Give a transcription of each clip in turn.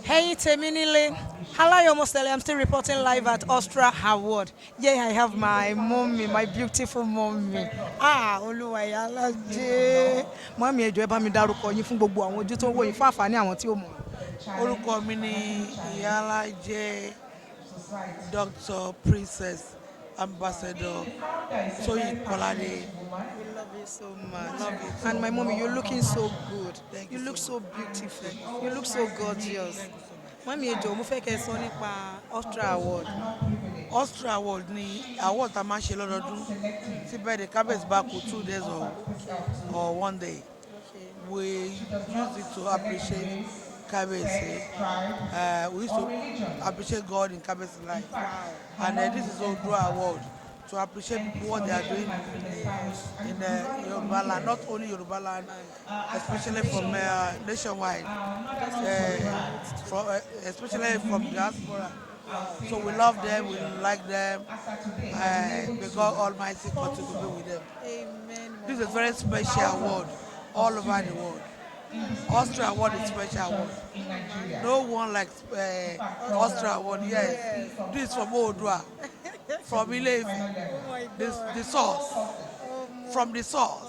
Hey, Teminile. Hello, you're Mostly. I'm still reporting live at Oodua Award. Yeah, I have my mommy, my beautiful mommy. Oluwa Iyalaje. Mommy, ẹ jọ̀ọ́ ẹ bá mi dárúkọ yín fún gbogbo àwọn ojú tó ń wò yín fún àǹfààní àwọn tí ó mọ̀. Orúkọ mi ni Iyalaje Dr. Princess Ambassador Toyin Kolade. We love you so much. Love you. And my mommy, you're looking so good. You look so beautiful. You look so gorgeous. Mommy, ẹ jọ̀ọ́ mo fẹ́ kẹ́ sọ nípa Oodua Award. Oodua Award ni award tá a máa ń ṣe lọ́dọọdún tí bẹ́ẹ̀ de kábíyèsí bá kú 2 days or 1 day. We use it to appreciate kábíyèsí. We used to appreciate God in kábíyèsí life. And this is Oodua Award to appreciate people what they are doing in Yoruba land, not only Yoruba land, especially from nationwide, especially from diaspora. So we love them, we like them, may God Almighty continue to be with them. Amen. This is a very special award all over the world. Oodua Award is special award. No one like Oodua Award. Yes, this is from Oodua, from ile ife, the source, from the source.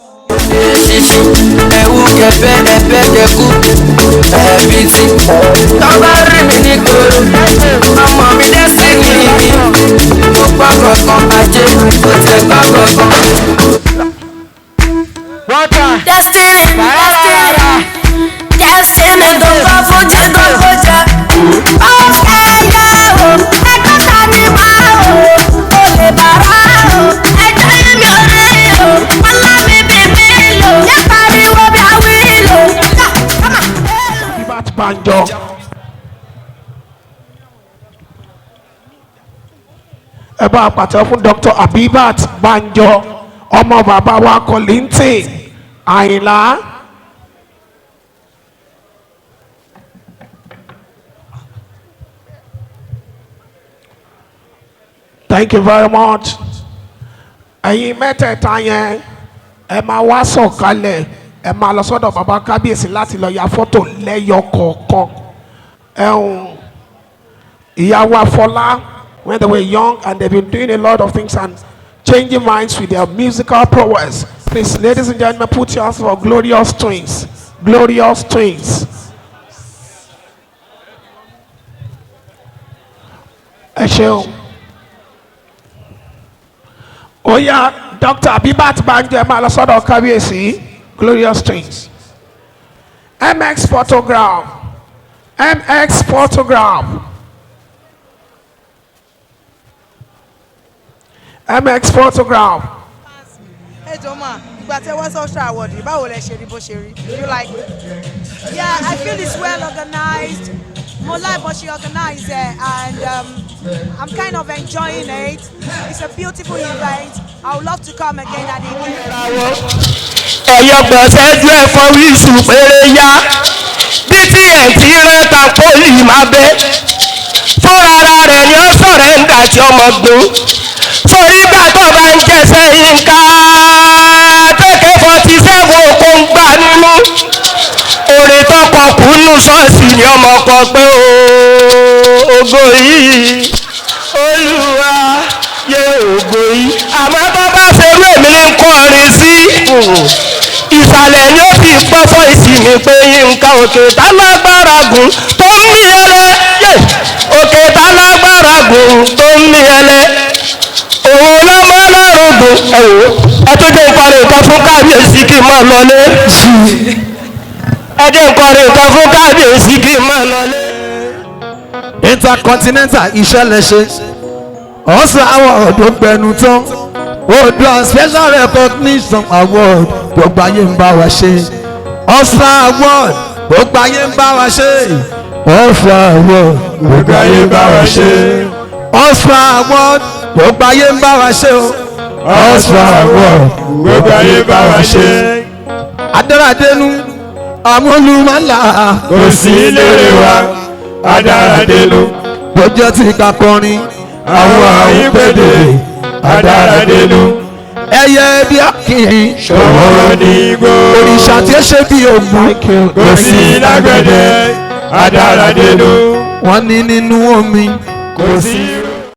Destiny, don't go for just go for just. Okay, yo, I got any wow, ole barao, I tell you yo, I love me baby lo, ya pariwo bi awilo, come on. Abibat Banjo. Ẹ bá pàtẹ́wọ́ fún Dr. Abibat Banjo, ọmọ bàbá wa Kollington Àyìnlá. Thank you very much. Ẹ̀yin mẹ́tẹ̀ẹ̀ta yẹn ẹ máa wá sọ̀kalẹ̀ ẹ máa lọ sọ́dọ̀ bàbá kábíyèsí láti lọ ya fọ́tò lẹ́yọ kọ̀ọ̀kan. Ìyàwó Afọlá, when they were young and they've been doing a lot of things and changing minds with their musical prowess. Please, ladies and gentlemen, put your hands for glorious twins. Glorious twins. Ẹ ṣeun. Oya, Dr. Abibat Banjo, ẹ máa lọ sọ́dọ̀ kábíyèsí. Glorious twins. MX photograph. MX photograph. MX photograph. Hey Joma, ìgbà tí wọ́n Oodua Award, báwo lẹ ṣe rí bó ṣe rí? You like it? Yeah, I feel it's well organized. More like what she organized and I'm kind of enjoying it. It's a beautiful event. I would love to come again and again. Ọ̀yọ́gbọ̀n ṣẹ́jú ẹ̀fọ́ wíṣù péré yá bí tí ẹ̀ ti rán ta pólì máa bẹ́ fúnra rẹ̀ ni ó sọ̀rọ̀ ń dà tí ọmọ gbó sórí ìgbà tó bá ń jẹ́sẹ̀ yínká tẹ́kẹ́ 47 kò ń gbà nínú orin tó kọ kúnnú ṣọ́ọ̀ṣì ni ọmọ kọ pé ògo yìí Olúwa yẹ ògo yìí àmọ́ tó bá ṣerú èmi ní kọrin sí ìsàlẹ̀ ni ó fi gbọ́ fọ́ ìsinmi pé Yínká òkè tá lágbára gùn tó ń mí ẹlẹ́ òkè tá lágbára gùn tó ń mí ẹlẹ́ òun ló mọ́ lọ́rùn gùn ẹ tó jẹ́ ìkọrin nǹkan fún kábíyèsí kí n máa lọlé ẹ jẹ́ ìkọrin nǹkan fún kábíyèsí kí n máa lọlé. Intercontinental ìṣẹ̀lẹ̀ ṣe ọ̀sán award tó gbẹnu tán Oodua special recognition award gbogbo ayé ń bá wa ṣe ọ̀sán award gbogbo ayé ń bá wa ṣe ọ̀sán award gbogbo ayé ń bá wa ṣe ọ̀sán award gbogbo ayé ń bá wa ṣe ọ̀sán award gbogbo ayé ń bá wa ṣe. Adáradénú amúlùmálà kò sí lérè wa Adáradénú bójú ti ká kọrin àwọn àyípèdè Adáradénú ẹyẹ bí akínrin ṣòwò ní igbó òrìṣà tí ó ṣe bí ògùn kò sí lágbẹ̀dẹ adáradénú wọ́n ní nínú omi kò sí.